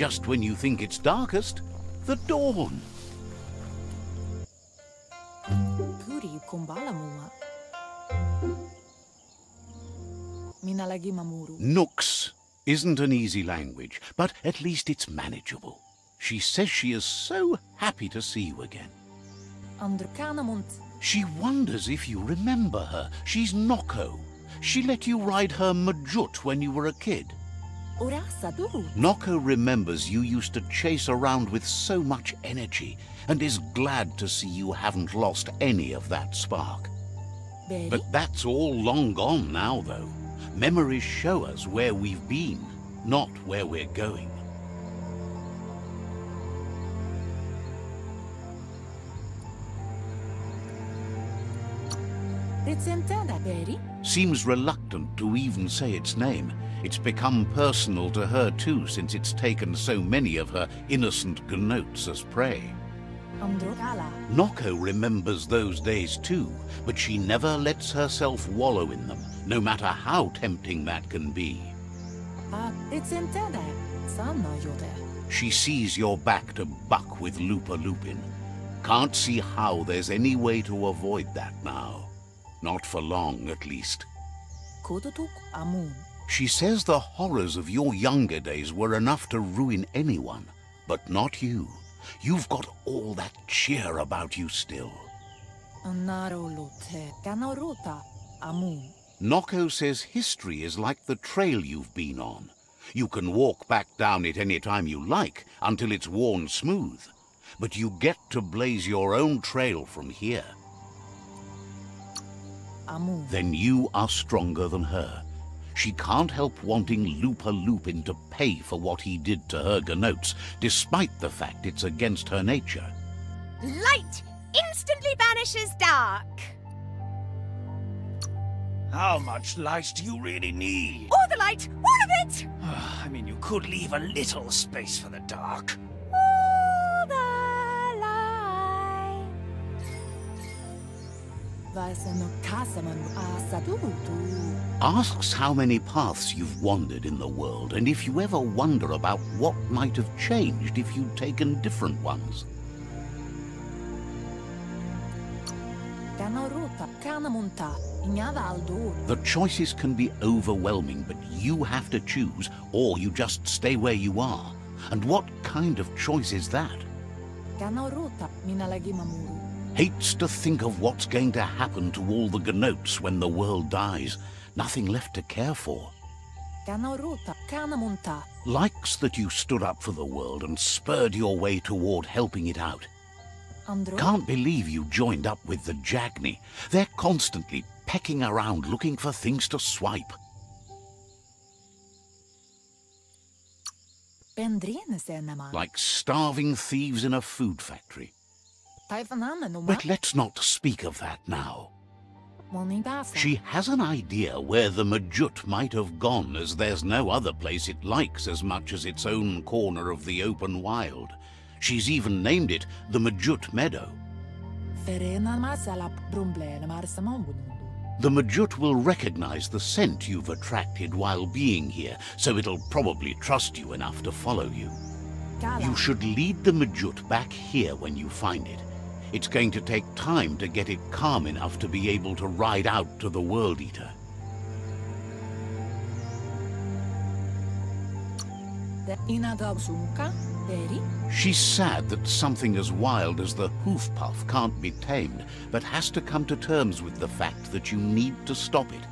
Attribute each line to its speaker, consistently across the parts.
Speaker 1: just when you think it's darkest, the dawn.
Speaker 2: Puri kumbala muma. Mina lagi mamuru.
Speaker 1: Nooks isn't an easy language, but at least it's manageable. She says she is so happy to see you again.
Speaker 2: Andrkanamunt.
Speaker 1: She wonders if you remember her. She's Noko. She let you ride her Majut when you were a kid. Noko remembers you used to chase around with so much energy and is glad to see you haven't lost any of that spark. But that's all long gone now, though. Memories show us where we've been, not where we're going. Seems reluctant to even say its name. It's become personal to her too, since it's taken so many of her innocent gnotes as prey. Noko remembers those days too, but she never lets herself wallow in them, no matter how tempting that can be. She sees you're back to buck with Lupa Lupin. Can't see how there's any way to avoid that now. Not for long, at least. She says the horrors of your younger days were enough to ruin anyone, but not you. You've got all that cheer about you still. Noko says history is like the trail you've been on. You can walk back down it any time you like, until it's worn smooth. But you get to blaze your own trail from here. Then you are stronger than her. She can't help wanting Lupa Lupin to pay for what he did to her gnotes, despite the fact it's against her nature.
Speaker 3: Light instantly banishes dark.
Speaker 4: How much light do you really need?
Speaker 3: All the light, all of it!
Speaker 4: I mean, you could leave a little space for the dark.
Speaker 3: All the light.
Speaker 1: Asks how many paths you've wandered in the world, and if you ever wonder about what might have changed if you'd taken different ones. The choices can be overwhelming, but you have to choose, or you just stay where you are. And what kind of choice is that? Hates to think of what's going to happen to all the gnotes when the world dies. Nothing left to care for. Likes that you stood up for the world and spurred your way toward helping it out. Can't believe you joined up with the Jagni. They're constantly pecking around looking for things to swipe. Like starving thieves in a food factory. But let's not speak of that now. She has an idea where the Majut might have gone, as there's no other place it likes as much as its own corner of the open wild. She's even named it the Majut Meadow. The Majut will recognize the scent you've attracted while being here, so it'll probably trust you enough to follow you. You should lead the Majut back here when you find it. It's going to take time to get it calm enough to be able to ride out to the World Eater. She's sad that something as wild as the hoof puff can't be tamed, but has to come to terms with the fact that you need to stop it.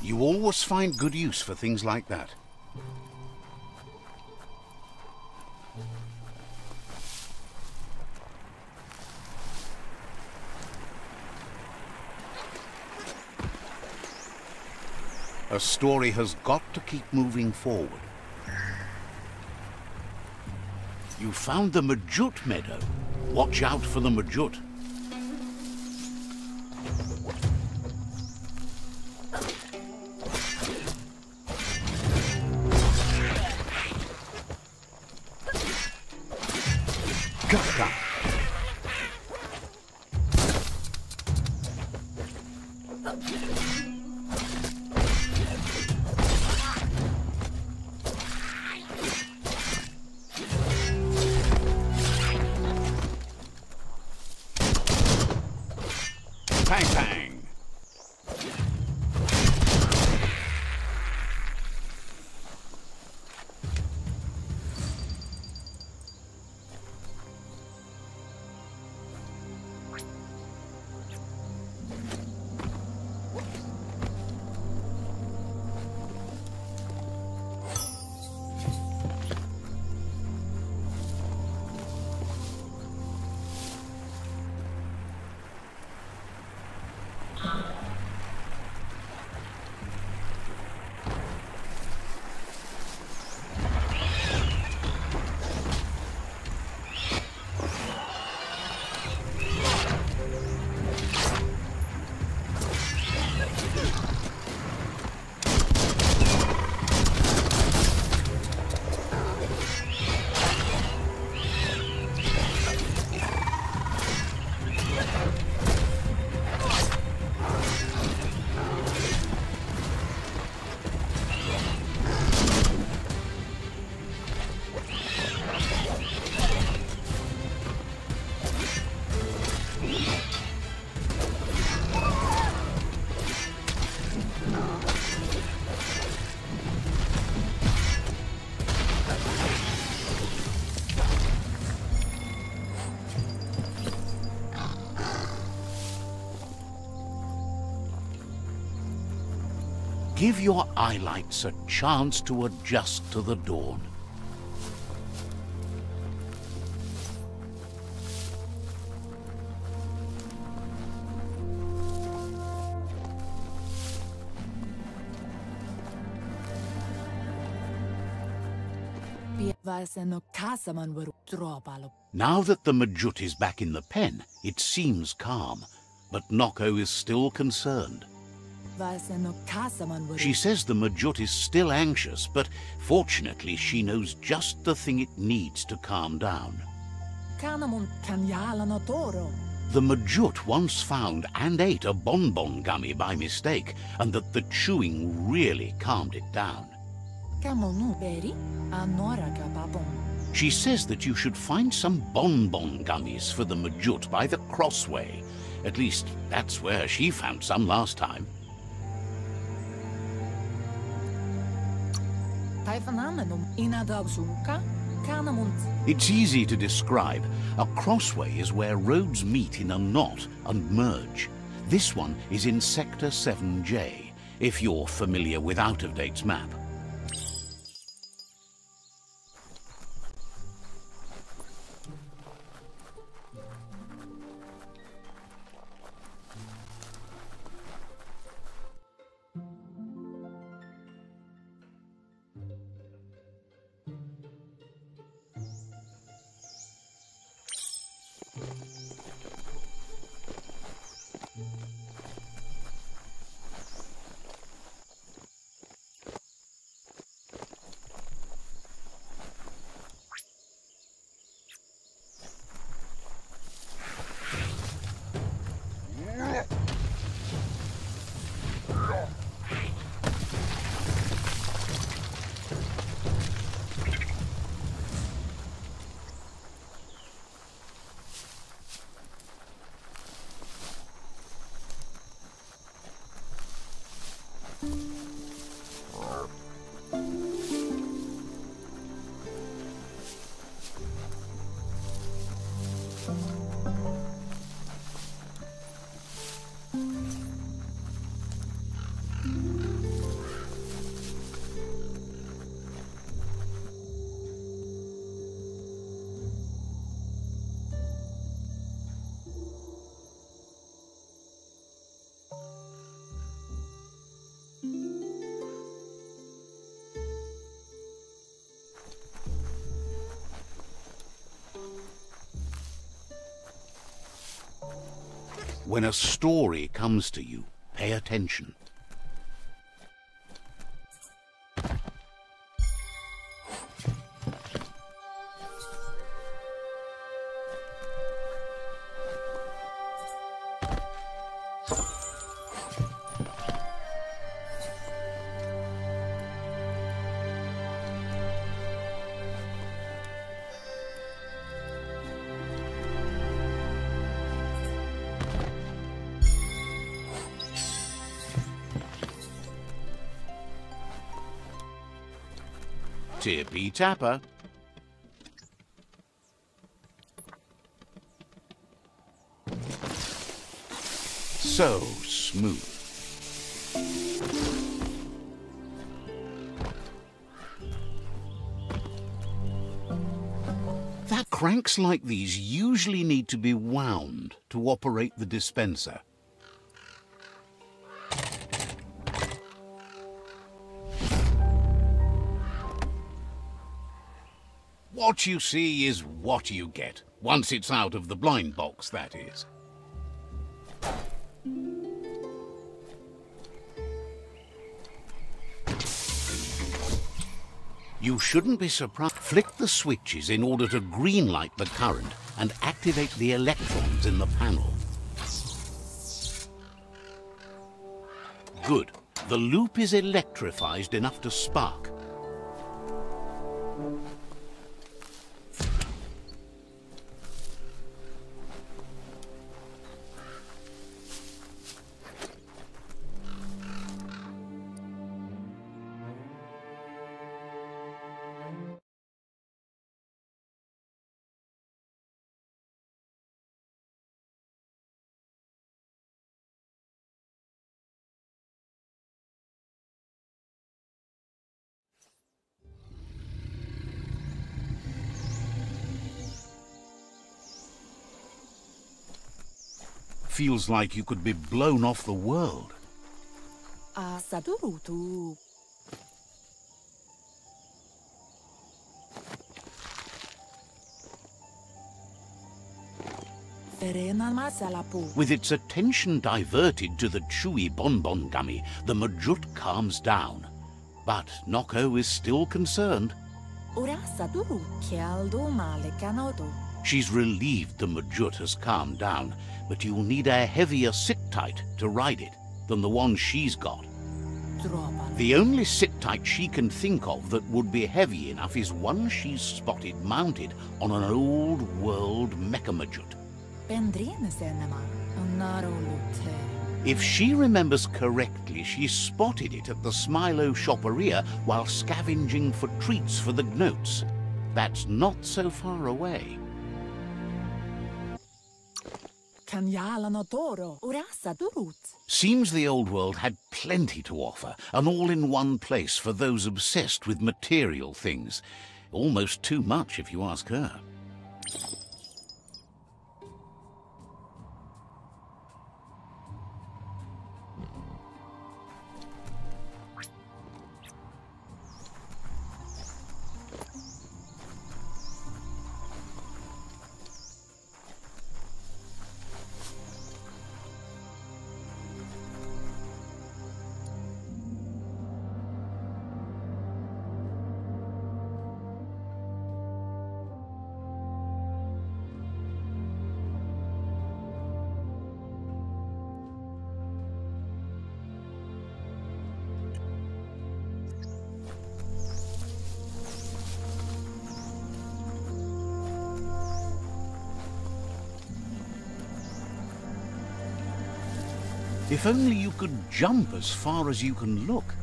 Speaker 1: You always find good use for things like that. A story has got to keep moving forward. You found the Majut meadow. Watch out for the Majut. Gotcha. Bang, bang. Give your eyelights a chance to adjust to the dawn. Now that the Majut is back in the pen, it seems calm, but Noko is still concerned. She says the Majut is still anxious, but fortunately she knows just the thing it needs to calm down. The Majut once found and ate a bonbon gummy by mistake, and that the chewing really calmed it down. She says that you should find some bonbon gummies for the Majut by the crossway. At least, that's where she found some last time. It's easy to describe. A crossway is where roads meet in a knot and merge. This one is in Sector 7J, if you're familiar with Out-of-Date's map. When a story comes to you, pay attention. Tippy tapper. So smooth. That cranks like these usually need to be wound to operate the dispenser. What you see is what you get, once it's out of the blind box, that is. You shouldn't be surprised. Flick the switches in order to green-light the current and activate the electrons in the panel. Good. The loop is electrified enough to spark. Feels like you could be blown off the world.
Speaker 2: Sadurutu.
Speaker 1: With its attention diverted to the chewy bonbon gummy, the Majut calms down. But Noko is still concerned. She's relieved the Majut has calmed down, but you'll need a heavier sit-tight to ride it than the one she's got. The only sit-tight she can think of that would be heavy enough is one she's spotted mounted on an old-world mecha Majut. If she remembers correctly, she spotted it at the Smilo Shopperia while scavenging for treats for the Gnotes. That's not so far away. Seems the old world had plenty to offer, and all in one place for those obsessed with material things. Almost too much, if you ask her. If only you could jump as far as you can look.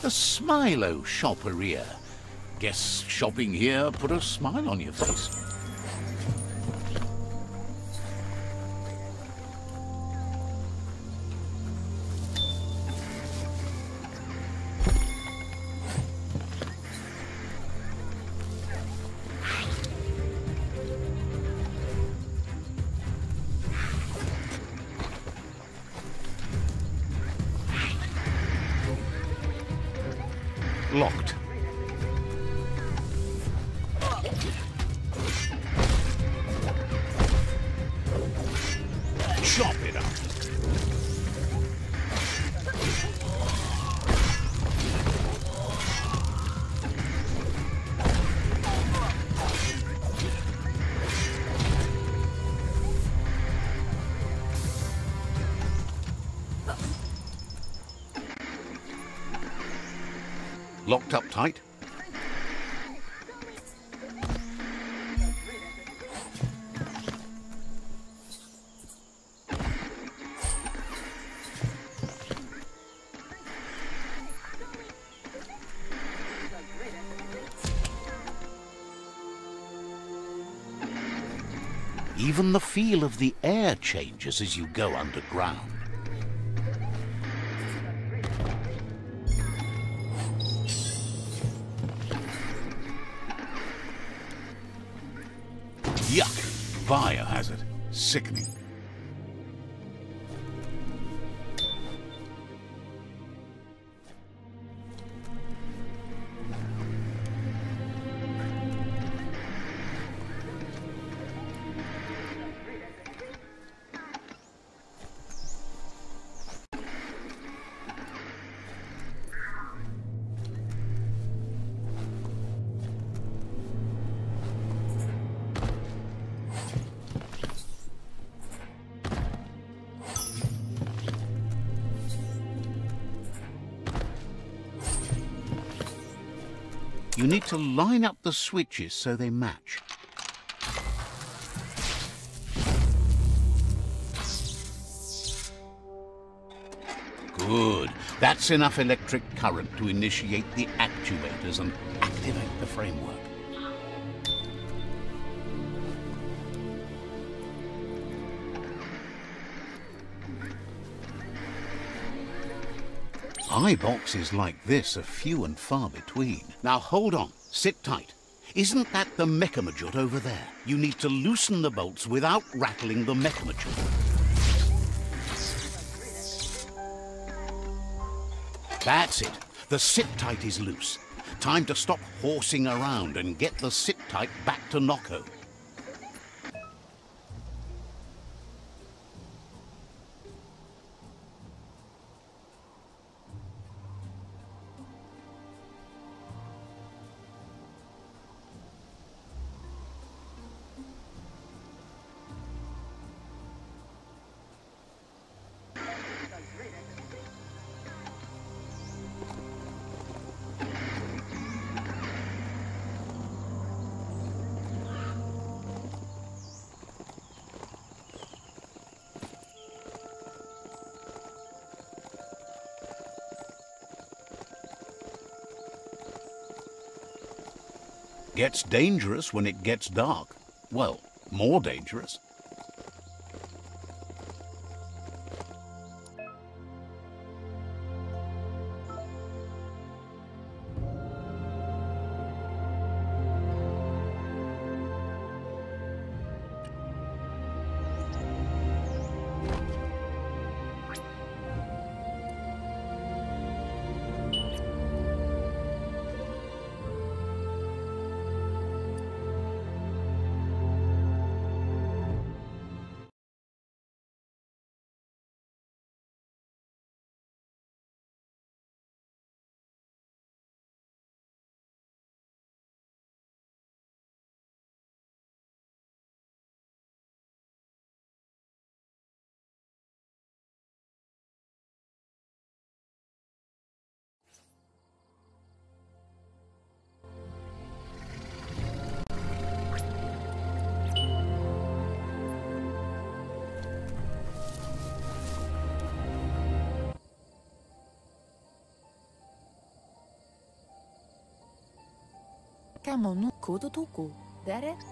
Speaker 1: The Smilo Shopperia. Guess shopping here put a smile on your face. Locked. Chop it up. Locked up tight. Even the feel of the air changes as you go underground. Yuck! Biohazard. Sickening. You need to line up the switches so they match. Good. That's enough electric current to initiate the actuators and activate the framework. Boxes like this are few and far between. Now hold on, sit tight. Isn't that the Mechamajut over there? You need to loosen the bolts without rattling the Mechamajut. That's it. The sit-tight is loose. Time to stop horsing around and get the sit-tight back to Noko. Gets dangerous when it gets dark. Well, more dangerous.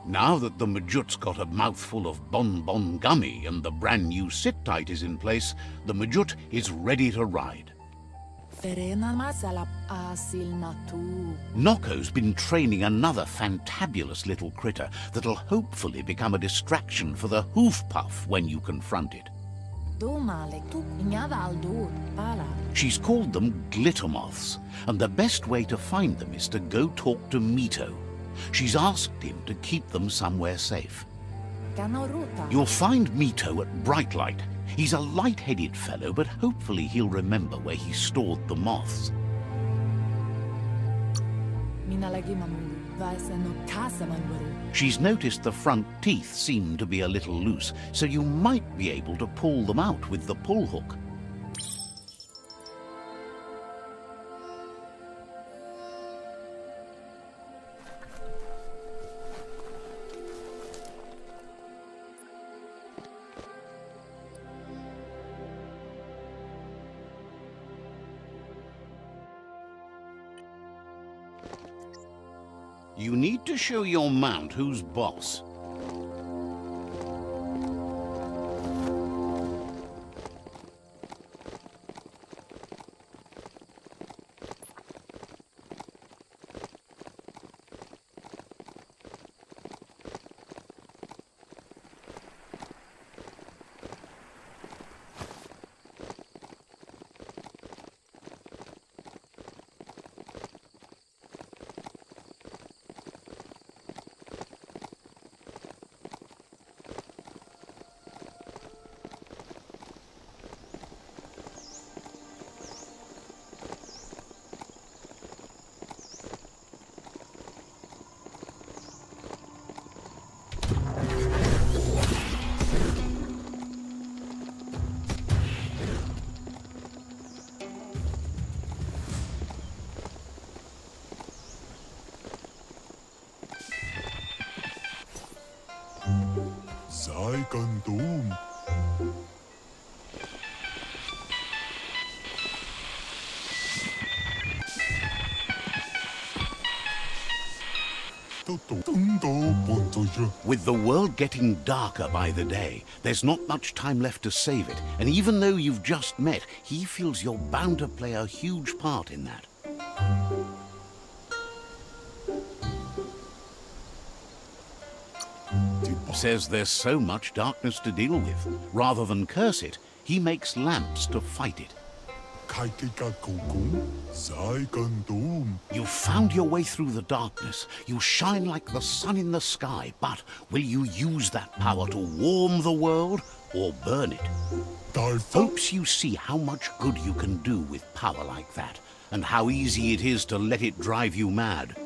Speaker 1: Now that the Majut's got a mouthful of bonbon gummy and the brand new sit-tight is in place, the Majut is ready to ride. Noko's been training another fantabulous little critter that'll hopefully become a distraction for the hoof puff when you confront it. She's called them glitter moths, and the best way to find them is to go talk to Mito. She's asked him to keep them somewhere safe. You'll find Mito at Bright Light. He's a light-headed fellow, but hopefully he'll remember where he stored the moths. She's noticed the front teeth seem to be a little loose, so you might be able to pull them out with the pull hook. You need to show your mount who's boss. With the world getting darker by the day, there's not much time left to save it, and even though you've just met, he feels you're bound to play a huge part in that. Says there's so much darkness to deal with. Rather than curse it, he makes lamps to fight it. You've found your way through the darkness. You shine like the sun in the sky, but will you use that power to warm the world or burn it? Hopes you see how much good you can do with power like that, and how easy it is to let it drive you mad.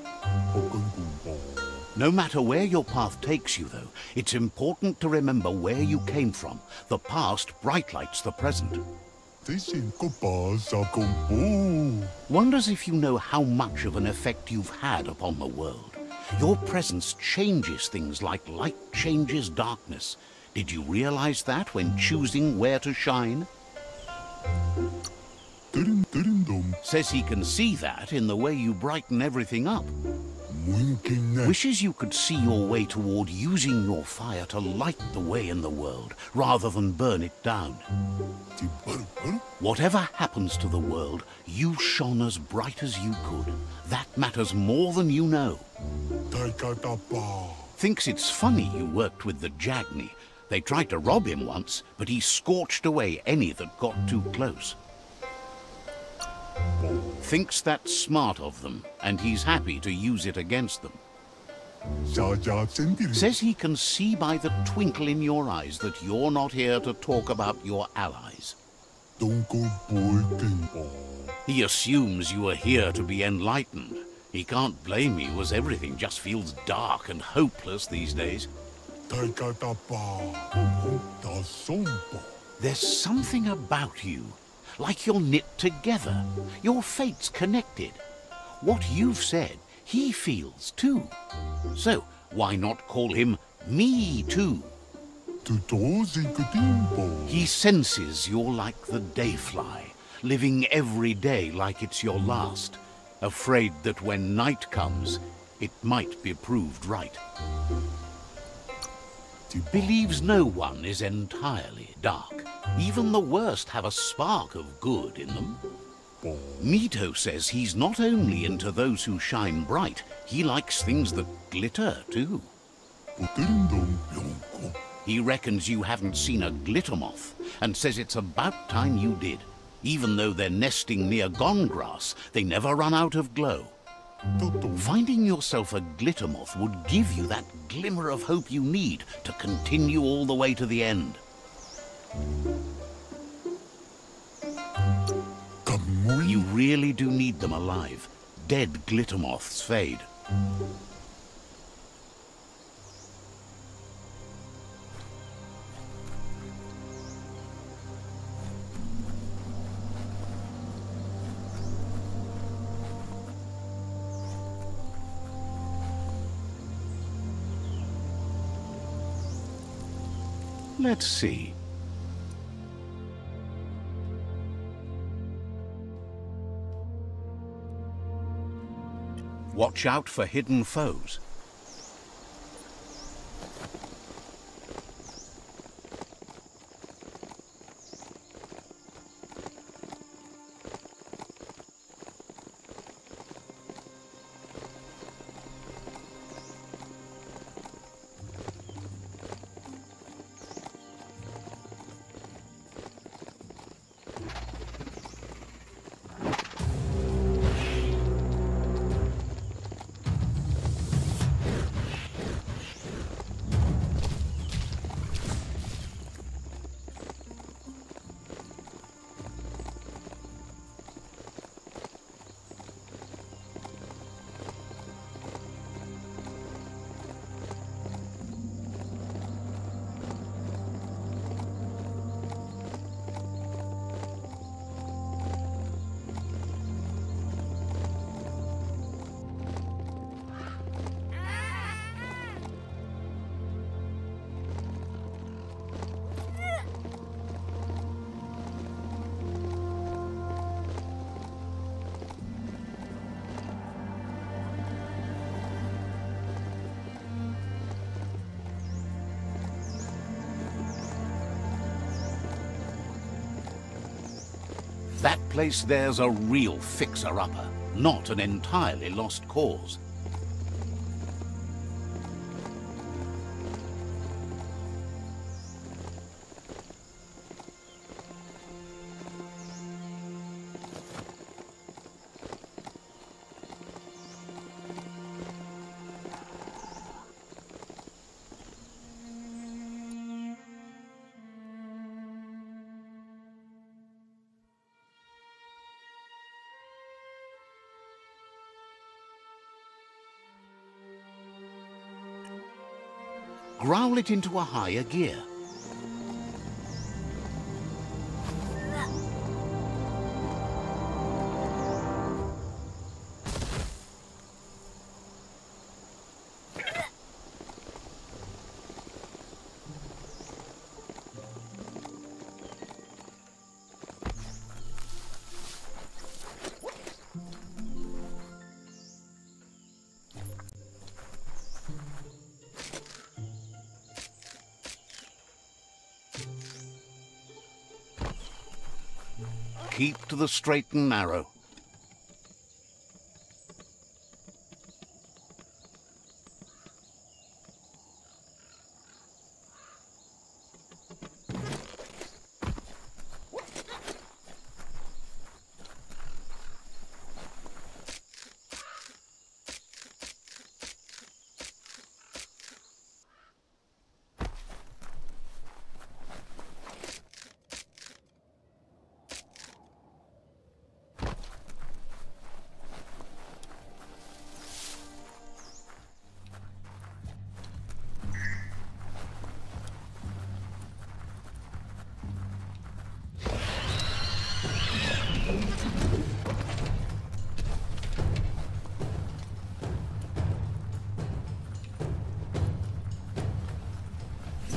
Speaker 1: No matter where your path takes you, though, it's important to remember where you came from. The past bright lights the present. Wonders if you know how much of an effect you've had upon the world. Your presence changes things like light changes darkness. Did you realize that when choosing where to shine? Says he can see that in the way you brighten everything up. Wishes you could see your way toward using your fire to light the way in the world, rather than burn it down. Whatever happens to the world, you shone as bright as you could. That matters more than you know. Thinks it's funny you worked with the Jagni. They tried to rob him once, but he scorched away any that got too close. Thinks that's smart of them, and he's happy to use it against them. Says he can see by the twinkle in your eyes that you're not here to talk about your allies. He assumes you are here to be enlightened. He can't blame you, as everything just feels dark and hopeless these days. There's something about you. Like you're knit together. Your fate's connected. What you've said, he feels too. So, why not call him Me Too? He senses you're like the dayfly, living every day like it's your last, afraid that when night comes, it might be proved right. Believes no one is entirely dark. Even the worst have a spark of good in them. Nito says he's not only into those who shine bright, he likes things that glitter too. He reckons you haven't seen a glitter moth, and says it's about time you did. Even though they're nesting near gone grass, they never run out of glow. Finding yourself a glitter moth would give you that glimmer of hope you need to continue all the way to the end. You really do need them alive. Dead glitter moths fade. Let's see. Watch out for hidden foes. That place there's a real fixer-upper, not an entirely lost cause. Growl it into a higher gear. Keep to the straight and narrow.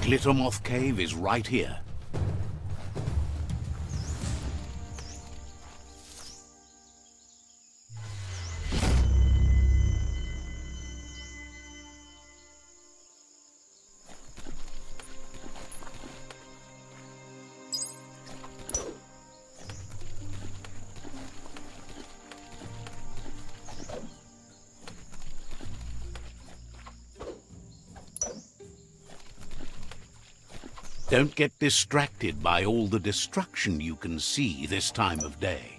Speaker 1: Glittermoth Cave is right here. Don't get distracted by all the destruction you can see this time of day.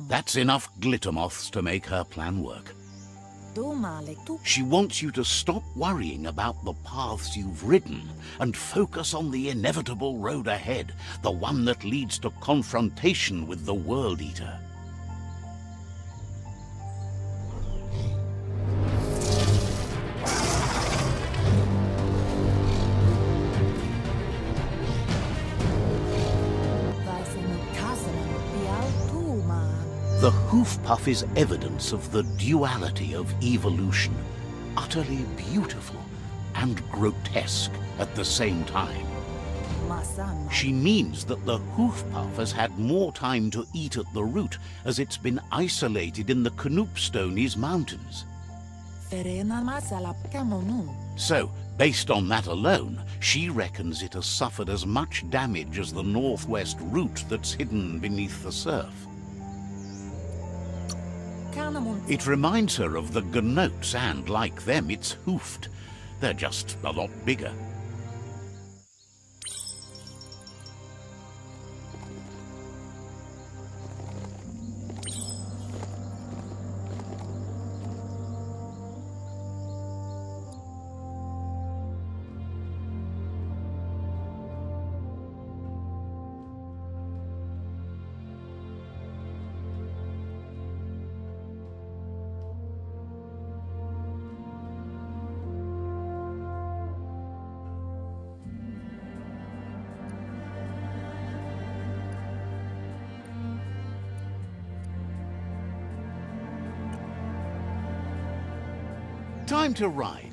Speaker 1: That's enough glitter moths to make her plan work. She wants you to stop worrying about the paths you've ridden and focus on the inevitable road ahead, the one that leads to confrontation with the World Eater. The hoof puff is evidence of the duality of evolution, utterly beautiful and grotesque at the same time. She means that the hoof puff has had more time to eat at the root as it's been isolated in the Knoopstonies mountains. So, based on that alone, she reckons it has suffered as much damage as the northwest root that's hidden beneath the surf. It reminds her of the gnotes, and like them, it's hoofed. They're just a lot bigger. Time to ride.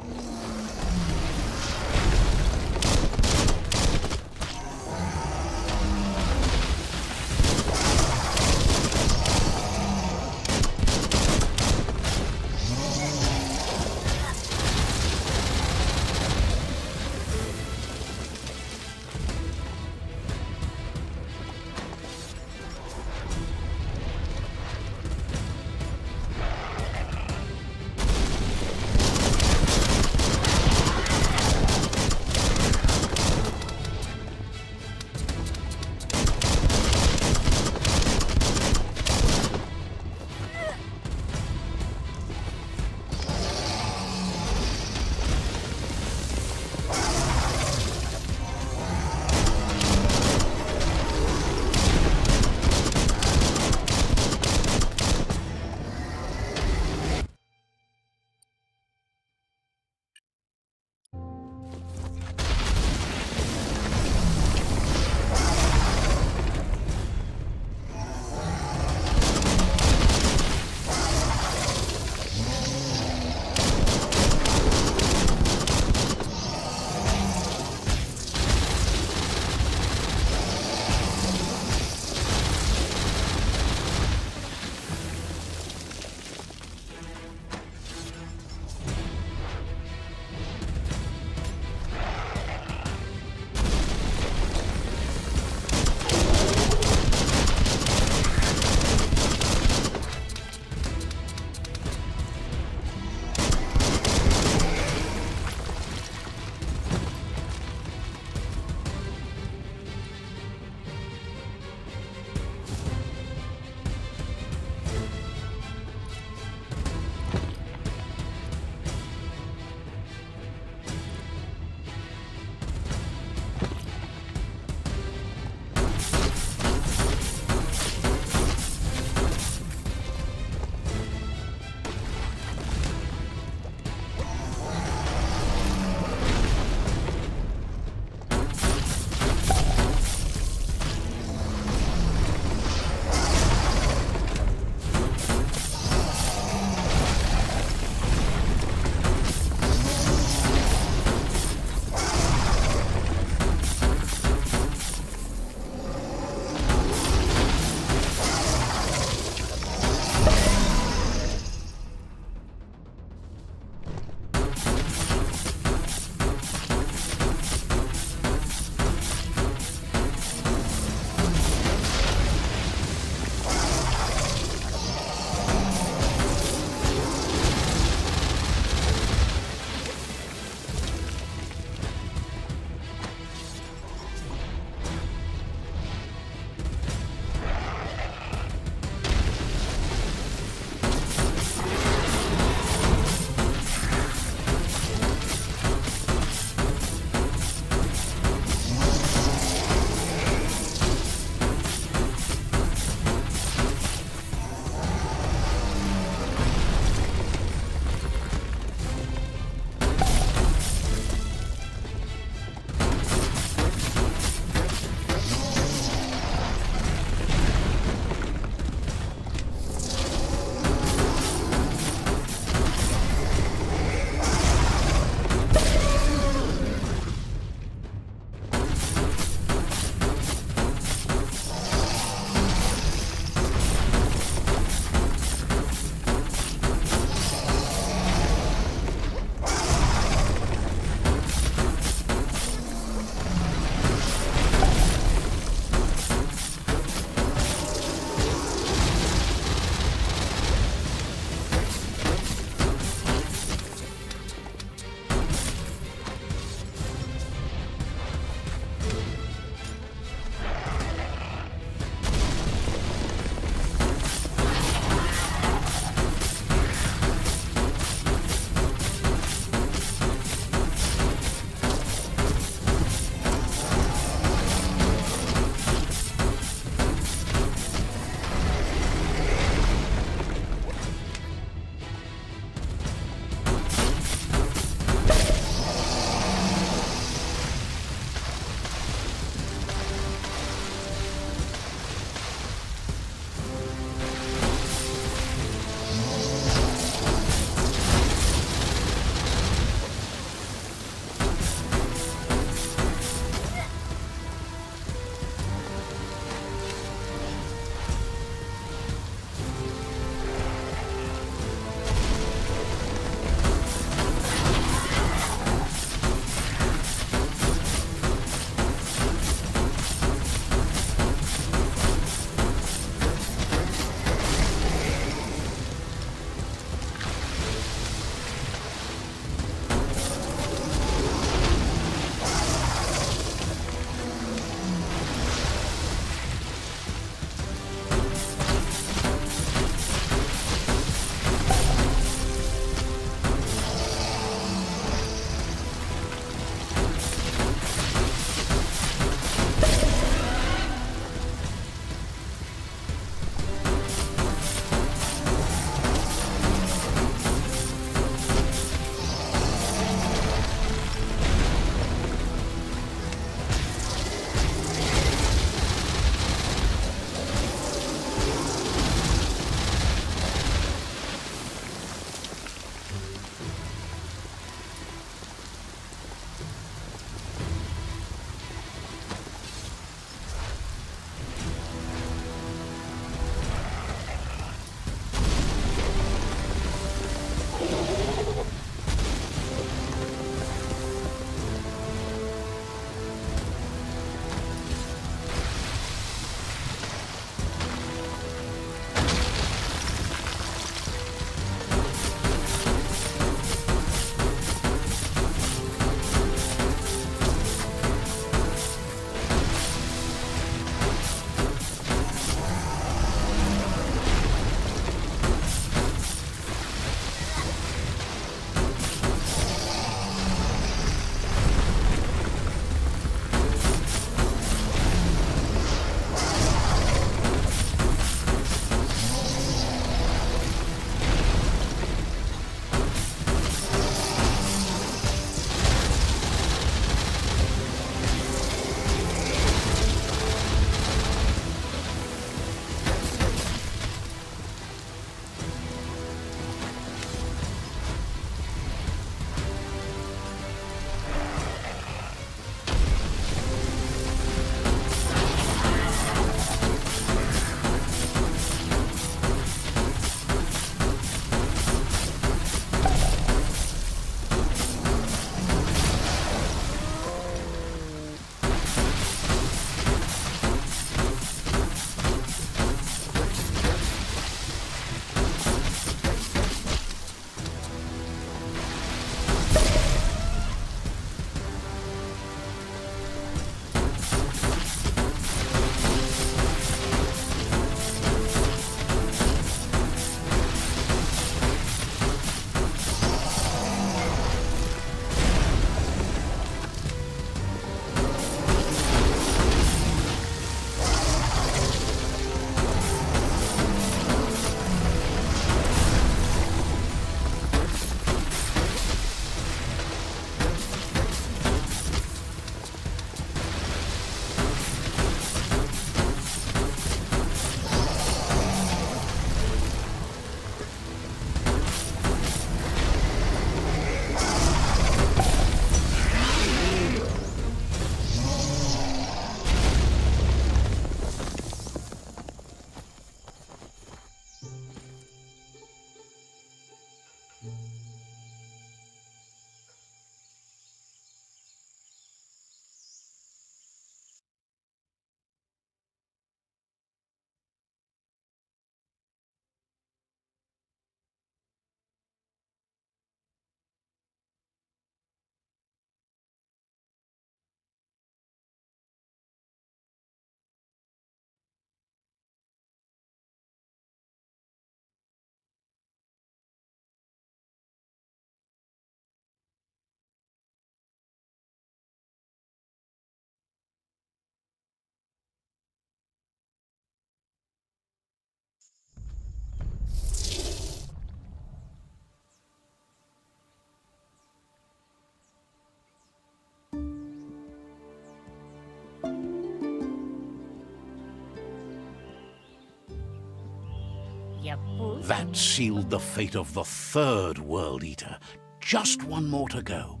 Speaker 1: That sealed the fate of the third World Eater. Just one more to go.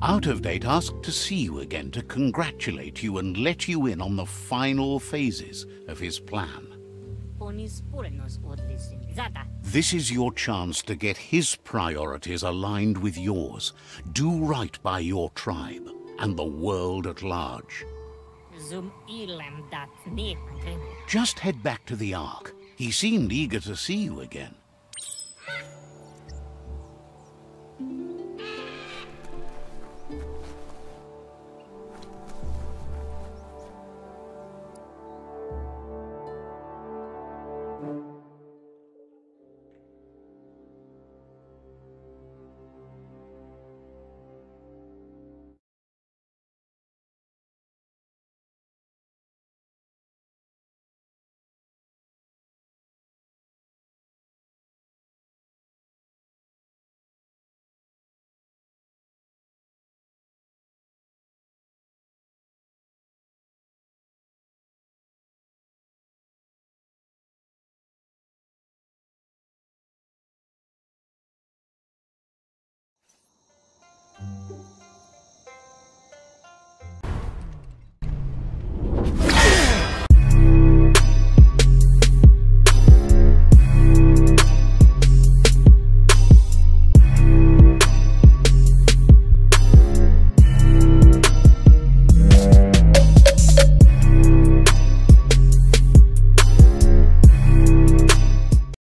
Speaker 1: Out of Date asked to see you again to congratulate you and let you in on the final phases of his plan. This is your chance to get his priorities aligned with yours. Do right by your tribe and the world at large. Just head back to the Ark. He seemed eager to see you again.